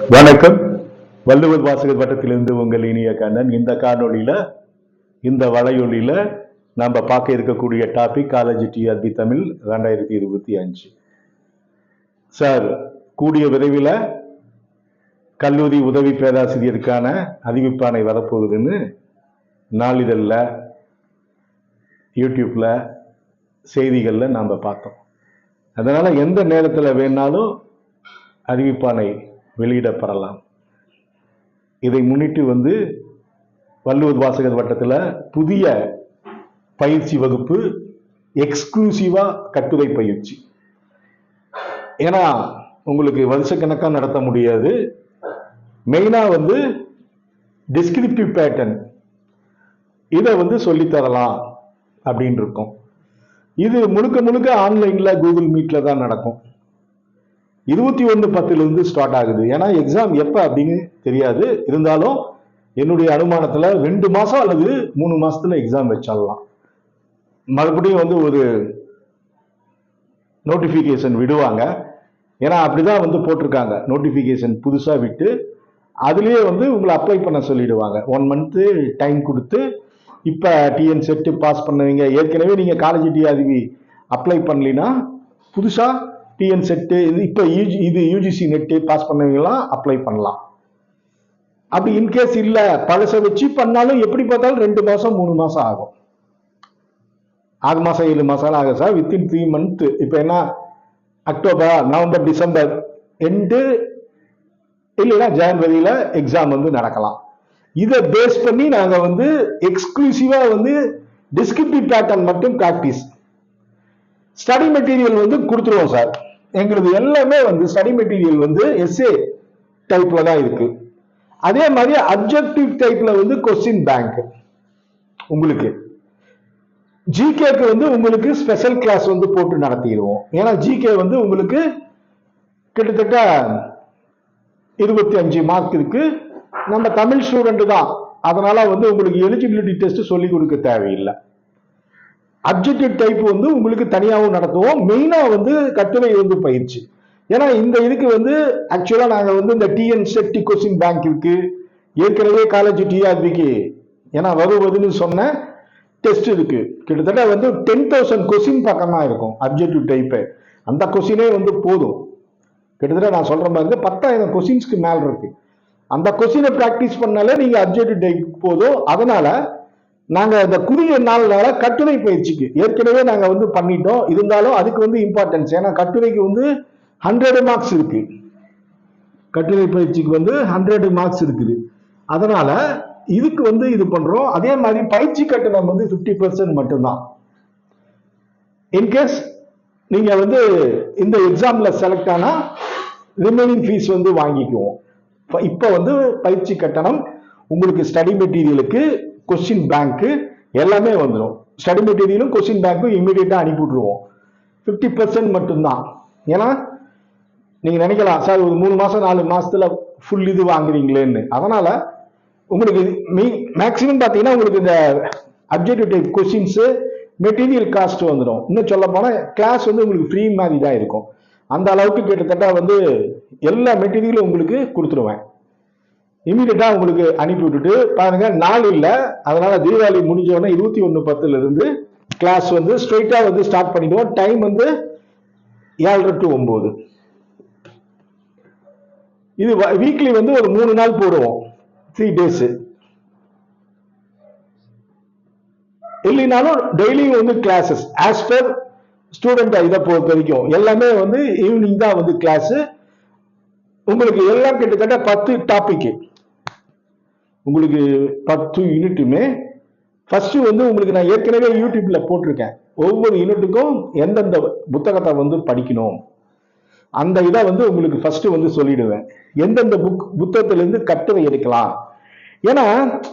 வணக்கம். வள்ளுவர் வாசகர் வட்டத்திலிருந்து உங்கள் இனிய கண்ணன். இந்த காணொளியில, இந்த வலையொலியில நம்ம பார்க்க இருக்கக்கூடிய topic college TRP Tamil 2025. Sir, கூடிய விரைவில் கல்லூரி உதவி பேராசிரியருக்கான அறிவிப்பாணை வரப்போகுதுன்னு நாளிதழில், யூடியூப்ல, செய்திகளில் நாம் பார்த்தோம். அதனால எந்த நேரத்தில் வேணாலும் அறிவிப்பாணை வெளியிடப்படலாம். இதை முன்னிட்டு வள்ளுவர் வாசகர் வட்டத்தில் புதிய பயிற்சி வகுப்பு, எக்ஸ்க்ளூசிவா கட்டுரை பயிற்சி. ஏன்னா உங்களுக்கு வருஷக்கணக்காக நடத்த முடியாது. மெயினா டிஸ்கிரிப்டிவ் பேட்டர்ன் இதை சொல்லித்தரலாம் அப்படின்னு இருக்கும். இது முழுக்க முழுக்க ஆன்லைன்ல கூகுள் மீட்ல தான் நடக்கும். 21/10 ஸ்டார்ட் ஆகுது. ஏன்னா எக்ஸாம் எப்ப அப்படின்னு தெரியாது. இருந்தாலும் என்னுடைய அனுமானத்துல 2 மாசம் அல்லது 3 மாசத்துல எக்ஸாம் வச்சிடலாம். மறுபடியும் ஒரு நோட்டிபிகேஷன் விடுவாங்க. ஏன்னா அப்படிதான் போட்டிருக்காங்க. நோட்டிபிகேஷன் புதுசா விட்டு அதுலயே உங்களை அப்ளை பண்ண சொல்லிடுவாங்க. 1 மந்த் டைம் கொடுத்து, இப்ப டிஎன் செட் பாஸ் பண்ணுவீங்க, ஏற்கனவே நீங்க காலேஜ் டிஆர்பி அப்ளை பண்ணலினா புதுசா டிஎன் செட்டு, இப்ப இது யூஜிசி நெட்டு பாஸ் பண்ணவங்கலாம் அப்ளை பண்ணலாம். அப்படி இன்கேஸ் இல்ல பழச வச்சு பண்ணாலும் எப்படி பார்த்தாலும் 2 மாசம் 3 மாசம் ஆகும். 6 மாசம் 7 மாசம் ஆகும் சார். Within 3 month. இப்ப என்ன, அக்டோபர், நவம்பர், டிசம்பர் எண்டு இல்லைன்னா ஜனவரியில எக்ஸாம் நடக்கலாம். இதை பேஸ் பண்ணி நாங்க எக்ஸ்க்ளூசிவா டிஸ்கிரிப்டிவ் பேட்டர்ன் மட்டும் பிராக்டிஸ், ஸ்டடி மெட்டீரியல் கொடுத்துருவோம் சார். எங்களுக்கு எல்லாமே ஸ்டடி மெட்டீரியல் எஸ்ஏ டைப்ல தான் இருக்கு. அதே மாதிரி அப்ஜெக்டிவ் டைப்ல கொஸ்டின் பேங்க். உங்களுக்கு ஜிகேக்கு உங்களுக்கு ஸ்பெஷல் கிளாஸ் போட்டு நடத்திடுவோம். ஏன்னா ஜிகே உங்களுக்கு கிட்டத்தட்ட 25 மார்க் இருக்கு. நம்ம தமிழ் ஸ்டூடெண்ட் தான், அதனால உங்களுக்கு எலிஜிபிலிட்டி டெஸ்ட் சொல்லி கொடுக்க தேவையில்லை. அப்ஜெக்டிவ் டைப் உங்களுக்கு தனியாகவும் நடத்துவோம். மெயினா கட்டுரை பயிற்சி. ஏன்னா இந்த இதுக்கு ஆக்சுவலா நாங்க இந்த டிஎன் செட் கொஸ்டின் பேங்க் இருக்கு. ஏற்கனவே காலேஜ் டிஆர்பிக்கு ஏன்னா வருவதுன்னு சொன்ன டெஸ்ட் இருக்கு. கிட்டத்தட்ட 10,000 கொஸ்டின் பக்கமா இருக்கும் அப்ஜெக்டிவ் டைப். அந்த கொஸ்டினே போதும். கிட்டத்தட்ட நான் சொல்ற மாதிரி 10,000 கொஸ்டின்ஸ்க்கு மேல இருக்கு. அந்த கொஸ்டினை பிராக்டிஸ் பண்ணாலே நீங்க அப்ஜெக்டிவ் டைப் போதும். அதனால நாங்க அந்த குறுகிய நாள்னால கட்டுரை பயிற்சிக்கு ஏற்கனவே நாங்க பண்ணிட்டோம். இருந்தாலும் அதுக்கு இம்பார்ட்டன்ஸ். ஏன்னா கட்டுரைக்கு 100 மார்க்ஸ் இருக்கு. கட்டுரை பயிற்சிக்கு 100 மார்க்ஸ் இருக்குது. அதனால இதுக்கு இது பண்றோம். அதே மாதிரி பயிற்சி கட்டணம் 50% மட்டும்தான். இன்கேஸ் நீங்க இந்த எக்ஸாம்ல செலக்ட் ஆனா ரிமைனிங் ஃபீஸ் வாங்கிக்குவோம். இப்ப பயிற்சி கட்டணம் உங்களுக்கு ஸ்டடி மெட்டீரியலுக்கு, கொஸ்டின் பேங்க் எல்லாமே வந்துடும். ஸ்டடி மெட்டீரியலும் கொஸ்டின் பேங்க்கும் இமீடியட்டா அனுப்பி விட்டுருவோம். 50% மட்டும்தான். ஏன்னா நீங்க நினைக்கலாம் சார் ஒரு 3 மாசம் 4 மாசத்துல ஃபுல் இது வாங்குறீங்களேன்னு. அதனால உங்களுக்கு மேக்சிமம் பாத்தீங்கன்னா உங்களுக்கு இந்த objective type questions material cost வந்துடும். இன்னும் சொல்ல போனா கிளாஸ் உங்களுக்கு ஃப்ரீ மாதிரி தான் இருக்கும். அந்த அளவுக்கு கிட்டத்தட்ட எல்லா மெட்டீரியலும் உங்களுக்கு கொடுத்துருவேன். இமீடியட்டா உங்களுக்கு அனுப்பி விட்டுட்டு பாருங்க, நாள் இல்ல. அதனால தீபாவளி முடிஞ்ச உடனே 21/10 இருந்து கிளாஸ் ஸ்ட்ரெயிட்டா ஸ்டார்ட் பண்ணிடுவோம். Time 7:30 to 9. இது வீக்லி ஒரு 3 நாள் போடுவோம், 3 days. இல்லைனாலும் டெய்லியும் கிளாஸஸ் ஆஸ் பர் ஸ்டூடெண்ட். இதை பொறுத்த வரைக்கும் எல்லாமே ஈவினிங் தான் கிளாஸ். உங்களுக்கு எல்லாம் கிட்டத்தட்ட 10 டாபிக். உங்களுக்கு 10 யூனிட்டுமே ஃபர்ஸ்ட் உங்களுக்கு நான் ஏற்கனவே யூடியூப்ல போட்டிருக்கேன். ஒவ்வொரு யூனிட்டுக்கும் எந்தெந்த புத்தகத்தை படிக்கணும் அந்த இதை உங்களுக்கு ஃபர்ஸ்ட் சொல்லிடுவேன். எந்தெந்த புத்தகத்துல இருந்து கட்டுரை எடுக்கலாம். ஏன்னா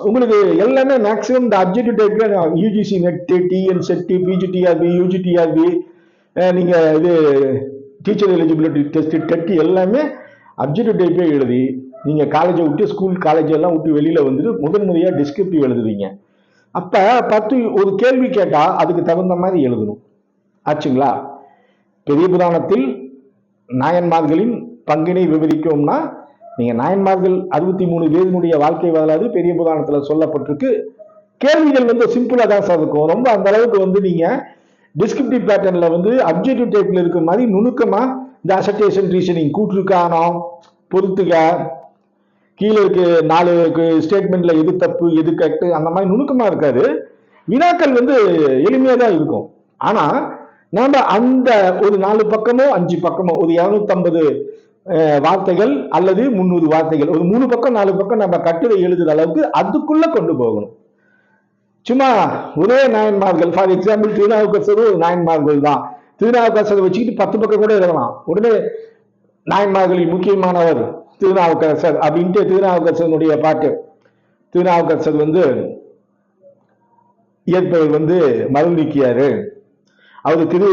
உங்களுக்கு எல்லாமே மேக்சிமம் இந்த அப்ஜெக்டிவ் டைப்ல UGC NET, TN SET, PGTRB, UGTRB, நீங்க இது டீச்சர் எலிஜிபிலிட்டி டெஸ்ட், டெட் எல்லாமே அப்ஜெக்டிவ் டைப்பே எழுதி நீங்க காலேஜை விட்டு, ஸ்கூல் காலேஜ் எல்லாம் விட்டு வெளியில முதன் முறையா டிஸ்கிரிப்டிவ் எழுதுவீங்க. அப்ப 10 ஒரு கேள்வி கேட்டா அதுக்கு தகுந்த மாதிரி எழுதணும். ஆச்சுங்களா? பெரிய புராணத்தில் நாயன்மார்களின் பங்கினை விவரிக்கும்னா நீங்க நாயன்மார்கள் 63 பேருடைய வாழ்க்கை வரலாறு பெரிய புராணத்துல சொல்லப்பட்டிருக்கு. கேள்விகள் வந்து சிம்பிளா தான் சார் இருக்கும். ரொம்ப அந்த அளவுக்கு வந்து நீங்க டிஸ்கிரிப்டிவ் பேட்டர்ன்ல வந்து அப்ஜெக்டிவ் டைப்ல இருக்கிற மாதிரி நுணுக்கமா இந்த அசர்டேஷன் ரீசனிங், கூற்று காணோம், பொறுத்துக, கீழே இருக்கு 4 ஸ்டேட்மெண்ட்ல எது தப்பு எது கரெக்ட் அந்த மாதிரி நுணுக்கமா இருக்காது. வினாக்கள் வந்து எளிமையா தான் இருக்கும். ஆனா நாம அந்த ஒரு 4 பக்கமோ 5 பக்கமோ ஒரு 250 வார்த்தைகள் அல்லது 300 வார்த்தைகள், ஒரு 3 பக்கம் 4 பக்கம் நம்ம கட்டுரை எழுதுற அளவுக்கு அதுக்குள்ள கொண்டு போகணும். சும்மா ஒரே நாயன்மார்கள், ஃபார் எக்ஸாம்பிள் திருநாவுக்கரசர் ஒரு நாயன்மார்கள் தான், திருநாவுக்கரசரை வச்சுக்கிட்டு 10 பக்கம் கூட எழுதலாம். உடனே நாயன்மார்களில் முக்கியமானவர் திருநாவுக்கரசர் அப்படின்ட்டு திருநாவுக்கரசனுடைய பாட்டு. திருநாவுக்கரசர் வந்து இயற்பெயர் வந்து மருள் நீக்கியாரு, அவரு திரு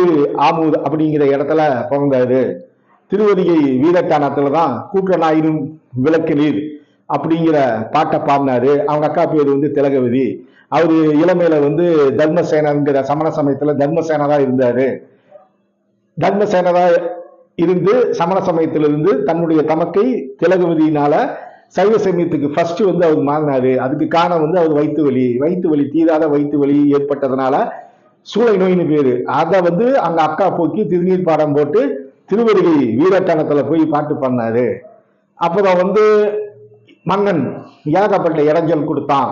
ஆமூர் அப்படிங்கிற இடத்துல பிறந்தாரு, திருவதிகை வீரட்டானத்துல தான் கூற்றனாயிரும் விளக்கு நீர் அப்படிங்கிற பாட்டை பாடினாரு. அவங்க அக்கா பேர் வந்து திலகவதி. அவரு இளமையில வந்து தர்மசேனங்கிற சமண சமயத்துல தர்மசேனரா இருந்தாரு. தர்மசேனரா இருந்து சமண சமயத்திலிருந்து தன்னுடைய தமக்கை திலகவதியினால சைவ சமயத்துக்கு ஃபர்ஸ்ட் வந்து அவர் மாறினாரு. அதுக்கு காரணம் வந்து அவர் வயிற்று வலி தீராத வயிற்று வலி ஏற்பட்டதுனால சூளை நோயின்னு பேரு. அதை வந்து அங்க அக்கா போக்கி திருநீர் பாடம் போட்டு திருவருகை வீரட்டானத்துல போய் பாட்டு பண்ணாரு. அப்புறம் வந்து மன்னன் ஏகப்பட்ட இடைஞ்சல் கொடுத்தான்.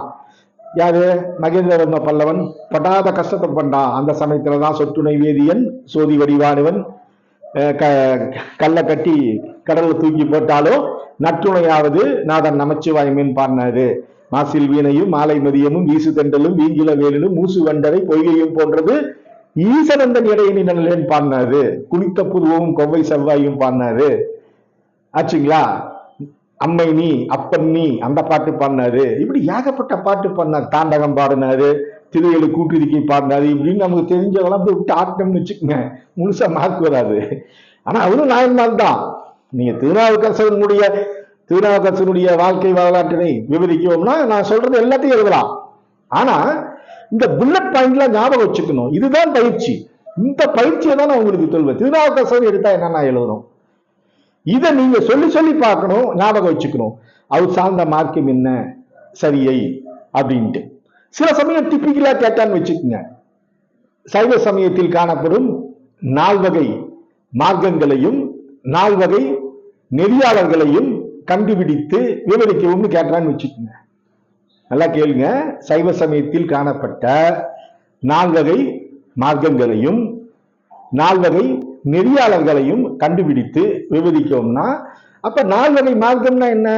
யாரு? மகேந்திரவர்ம பல்லவன் படாத கஷ்டத்தை பண்ணான். அந்த சமயத்துலதான் சொட்டுணை வேதியன் சோதி வடிவானவன் கல்லை கட்டி கடல்ல தூக்கி போட்டாலும் நற்றுணையாவது நாதன் நமச்சிவாயமேன் பாடினாரு. மாசில் வீணையும் மாலை மதியமும் வீசு தெண்டலும் வீங்கில வேலினும் மூசு வண்டரை பொய்கையும் போன்றது ஈசனந்தன் இடையினி நல்லேன் பாடினாரு. குளித்த புருவமும் கொவ்வை செவ்வாயும் பாடினாரு. ஆச்சுங்களா? அம்மை நீ அப்பன் நீ அந்த பாட்டு பாடினாரு. இப்படி ஏகப்பட்ட பாட்டு பாடினார். தாண்டகம் பாடினாரு, திருவேலு கூட்டுரிக்கை பாடினாரு. இப்படின்னு நமக்கு தெரிஞ்சவெல்லாம் போய் விட்டு ஆட்டம்னு வச்சுக்கோங்க, முழுசா மார்க் வராது. ஆனா அவரும் நாயன்மார் தான். நீங்க திருநாவுக்கரசனுடைய வாழ்க்கை வரலாற்றினை விவரிக்கணும்னா நான் சொல்றது எல்லாத்தையும் எழுதலாம். ஆனா இந்த புல்லட் பாயிண்ட்ல ஞாபகம் வச்சுக்கணும். இதுதான் பயிற்சி. இந்த பயிற்சியை தான் நான் உங்களுக்கு சொல்வேன். திருநாவுக்கரசர் எடுத்தா என்னன்னா எழுதணும், இதை நீங்க சொல்லி சொல்லி பார்க்கணும், ஞாபகம் வச்சுக்கணும். அவர் சார்ந்த மார்க்கம் என்ன, சரியை அப்படின்ட்டு. சில சமயம் டிப்பிக்கலா கேட்டான்னு வச்சுக்கோங்க. சைவ சமயத்தில் காணப்படும் 4 வகை மார்க்கங்களையும் 4 வகை நெறியாளர்களையும் கண்டுபிடித்து விவரிக்கவும் கேட்டான்னு வச்சுக்கோங்க. நல்லா கேளுங்க. சைவ சமயத்தில் காணப்பட்ட 4 வகை மார்க்கங்களையும் 4 வகை நெறியாளர்களையும் கண்டுபிடித்து விவரிக்கோம்னா, அப்ப 4 வகை மார்க்கம்னா என்ன?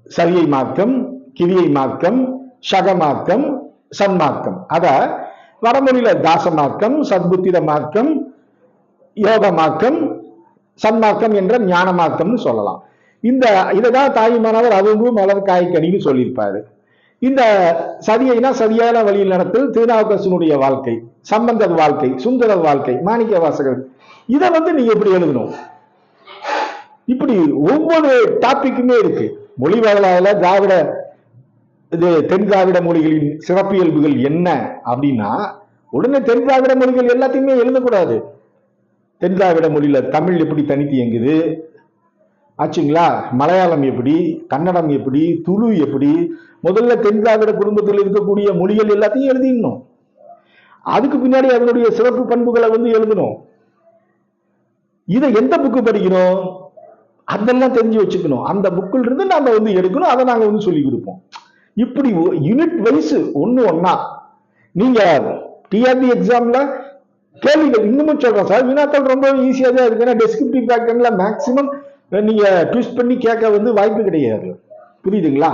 சரியை மார்க்கம், கிரியை மார்க்கம், சக மார்க்கம், சன்மார்க்கம். அத வடமொழியில தாச மார்க்கம், சத்புத்திர மார்க்கம், யோக மார்க்கம், சன்மார்க்கம் என்ற ஞான மார்க்கம்னு சொல்லலாம். இதைதான் தாயுமானவர் அதுவும் மலர் காய்கனின்னு சொல்லியிருப்பாரு. இந்த சரியைனா சரியான வழியில் நடத்தல் திருநாவுக்கரசனுடைய வாழ்க்கை, சம்பந்தர் வாழ்க்கை, சுந்தரர் வாழ்க்கை, மாணிக்க வாசகர். இதை வந்து நீங்க எப்படி எழுதணும்? இப்படி ஒவ்வொரு டாபிக்குமே இருக்கு. மொழி வரலாறுல திராவிட தென் திராவிட மொழிகளின் சிறப்பியல்புகள் என்ன அப்படின்னா, உடனே தென் திராவிட மொழிகள் எல்லாத்தையுமே எழுதக்கூடாது. தென் திராவிட மொழியில தமிழ் எப்படி தனித்து இயங்குது, ஆச்சுங்களா? மலையாளம் எப்படி, கன்னடம் எப்படி, துளு எப்படி, முதல்ல தென் திராவிட குடும்பத்தில் இருக்கக்கூடிய மொழிகள் எல்லாத்தையும் எழுதிடணும். அதுக்கு பின்னாடி அதனுடைய சிறப்பு பண்புகளை வந்து எழுதணும். இதை எந்த புக்கு படிக்கணும் அதெல்லாம் தெரிஞ்சு வச்சுக்கணும். அந்த புக்கில் இருந்து நாம வந்து எடுக்கணும். அதை நாங்க வந்து சொல்லி கொடுப்போம். இப்படி யூனிட் வைஸ் ஒன்னா நீங்க டிஆர்பி எக்ஸாம்ல கேள்விகள் இன்னமும் சொல்றேன் சார், வினாக்கள் ரொம்ப ஈஸியா தான் இருக்கு. ஏன்னா டெஸ்கிரிப்டிவ் பேட்டர்ன்ல மேக்சிமம் நீங்க ட்விஸ்ட் பண்ணி கேட்க வந்து வாய்ப்பு கிடையாது. புரியுதுங்களா?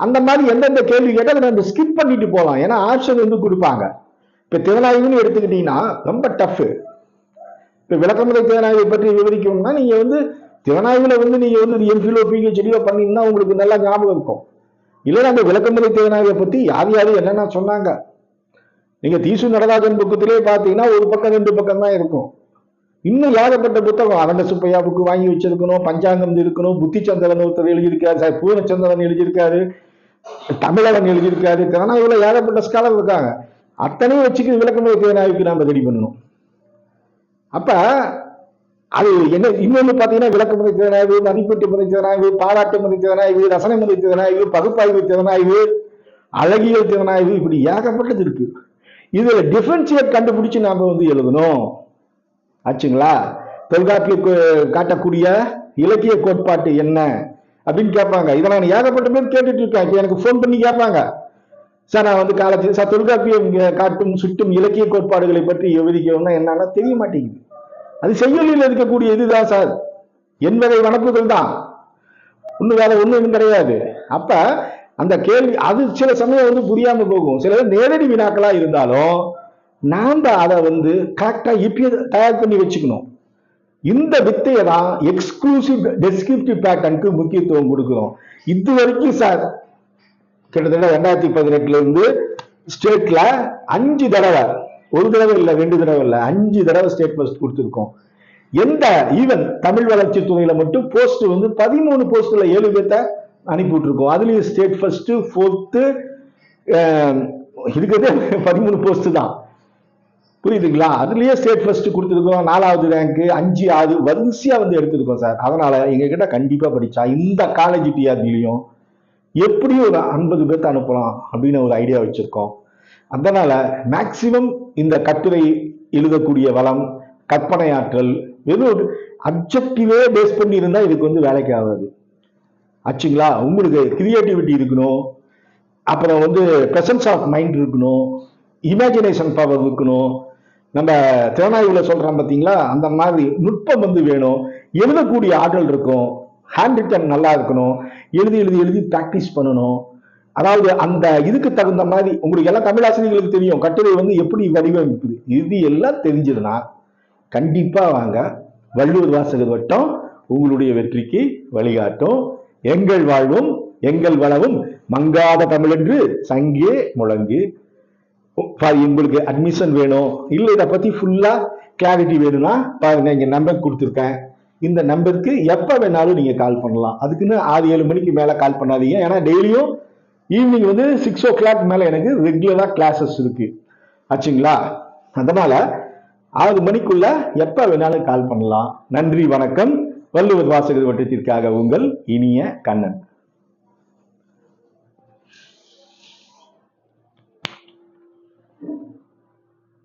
அந்த மாதிரி எந்தெந்த கேள்வி கேட்டால் அதை நம்ம ஸ்கிப் பண்ணிட்டு போகலாம். ஏன்னா ஆப்ஷன் வந்து கொடுப்பாங்க. இப்ப திறனாய்வுன்னு எடுத்துக்கிட்டீங்கன்னா ரொம்ப டஃப். இப்ப விளக்கமுறை திறனாய்வை பற்றி விவரிக்கணும்னா நீங்க வந்து திறனாய்வுல வந்து நீங்க வந்து எம்பிலோ பிஹெச்டியோ பண்ணீங்கன்னா உங்களுக்கு நல்லா ஞாபகம் இருக்கும். இல்லைன்னா அந்த விளக்கமுறை திறனாய்வை பத்தி யார் என்னென்ன சொன்னாங்க. நீங்க தீசு நடராஜன் புக்கத்திலே பாத்தீங்கன்னா ஒரு பக்கம் 2 பக்கம் தான் இருக்கும். இன்னும் ஏகப்பட்ட புத்தகம் அரண்ட சுப்பையா புக்கு வாங்கி வச்சிருக்கணும், பஞ்சாங்கம் இருக்கணும், புத்தி சந்திரன் ஒருத்தர் எழுதியிருக்காரு, பூர்ணச்சந்திரன் எழுதியிருக்காரு, தமிழகன் எழுதியிருக்காரு. திறனாய்வுல ஏகப்பட்ட ஸ்காலர் இருக்காங்க. அத்தனையும் வச்சுக்கு விளக்கமுறை திறனாய்வுக்கு நாம ரெடி பண்ணணும். அப்ப அது என்ன இன்னொன்னு பாத்தீங்கன்னா விளக்கமுறை திறனாய்வு, மதிப்பீட்டு முறை திறனாய்வு, பாராட்டு முறை திறனாய்வு, ரசனை முறை திறனாய்வு, பகுப்பாய்வு திறனாய்வு, அழகியல் திறனாய்வு, இப்படி ஏகப்பட்டது இருக்கு. இதுல டிஃபரன்சியேட் கண்டுபிடிச்சு நாம வந்து எழுதணும் ஆச்சுங்களா. தொல்காப்பியம் காட்டக்கூடிய இலக்கிய கோட்பாட்டு என்ன அப்படின்னு கேட்பாங்க. இதை நான் ஏகப்பட்ட பேர் கேட்டுட்டு இருக்கேன். இப்ப எனக்கு போன் பண்ணி கேட்பாங்க, சார் நான் வந்து காலேஜ் சார் தொல்காப்பியம் காட்டும் சுட்டும் இலக்கிய கோட்பாடுகளை பற்றி விவரிக்கணும்னா என்னன்னா தெரிய மாட்டேங்குது. அது செய்யலில் இருக்கக்கூடிய இதுதான் சார், என்பதை வனப்புகள் தான், ஒண்ணு வேலை ஒண்ணு கிடையாது. அப்ப அந்த கேள்வி அது சில சமயம் வந்து புரியாம போகும். சில நேரடி வினாக்களா இருந்தாலும் நாம அதை வந்து கரெக்டா இப்பயே தயார் பண்ணி வச்சுக்கணும். இந்த வித்தையை தான் எக்ஸ்க்ளூசிவ் டெஸ்கிரிப்டிவ் பேட்டர்னுக்கு முக்கியத்துவம் கொடுக்கிறோம். இது வரைக்கும் சார் கிட்டத்தட்ட 2018 இருந்து ஸ்டேட்ல 5 தடவை, ஒரு தடவை இல்லை 2 தடவை இல்லை 5 தடவை ஸ்டேட் ஃபர்ஸ்ட் கொடுத்துருக்கோம். எந்த ஈவன் தமிழ் வளர்ச்சி துறையில மட்டும் போஸ்ட் வந்து 13 போஸ்ட்ல 7 பேர்த்த அனுப்பி விட்டுருக்கோம். அதுலயும் ஸ்டேட் ஃபர்ஸ்ட், 4th இருக்கிறது 13 போஸ்ட் தான், புரியுதுங்களா. அதுலயே ஸ்டேட் ஃபர்ஸ்ட் கொடுத்துருக்கோம், 4வது ரேங்க், 5, 6 வரிசையா வந்து எடுத்திருக்கோம் சார். அதனால எங்க கிட்ட கண்டிப்பா படிச்சா இந்த காலேஜ் டிஆர்பிலையும் எப்படியும் ஒரு 50 பேர்த்த அனுப்பலாம் அப்படின்னு ஒரு ஐடியா வச்சிருக்கோம். அதனால மேக்சிமம் இந்த கட்டுரை எழுதக்கூடிய வளம், கற்பனை ஆற்றல், வெறும் அப்ஜெக்டிவே பேஸ் பண்ணி இருந்தா இதுக்கு வந்து வேலைக்கு ஆகாது ஆச்சுங்களா. உங்களுக்கு கிரியேட்டிவிட்டி இருக்கணும், அப்புறம் வந்து பிரசன்ஸ் ஆஃப் மைண்ட் இருக்கணும், இமேஜினேஷன் பவர் இருக்கணும். நம்ம திறனாய்வுல சொல்றோம் பார்த்தீங்களா, அந்த மாதிரி நுட்பம் வந்து வேணும், எழுதக்கூடிய ஆற்றல் இருக்கும், ஹேண்ட் ரிட்டன் நல்லா இருக்கணும், எழுதி எழுதி எழுதி ப்ராக்டிஸ் பண்ணணும். அதாவது அந்த இதுக்கு தகுந்த மாதிரி உங்களுக்கு எல்லாம் தமிழ் ஆசிரியர்களுக்கு தெரியும் கட்டுரை வந்து எப்படி வடிவமைப்புது, இது எல்லாம் தெரிஞ்சதுன்னா கண்டிப்பா வாங்க. வள்ளுவர் வாசகர் வட்டம் உங்களுடைய வெற்றிக்கு வழிகாட்டும். எங்கள் வாழ்வும் எங்கள் வளவும் மங்காத தமிழ் என்று சங்கே முழங்கு. உங்களுக்கு அட்மிஷன் வேணும் இல்லை இதை பத்தி ஃபுல்லா கிளாரிட்டி வேணும்னா பாருங்க, இங்க நம்பர் கொடுத்துருக்கேன். இந்த நம்பருக்கு எப்ப வேணாலும் நீங்க கால் பண்ணலாம். அதுக்குன்னு 6-7 மணிக்கு மேல கால் பண்ணாதீங்க. ஏன்னா டெய்லியும் ஈவினிங் வந்து 6 o'clock மேல எனக்கு ரெகுலரா கிளாஸஸ் இருக்கு ஆச்சுங்களா. அதனால 6 மணிக்குள்ள எப்ப வேணாலும் கால் பண்ணலாம். நன்றி, வணக்கம். வள்ளுவர் வாசகர் வட்டத்திற்காக உங்கள் இனிய கண்ணன்.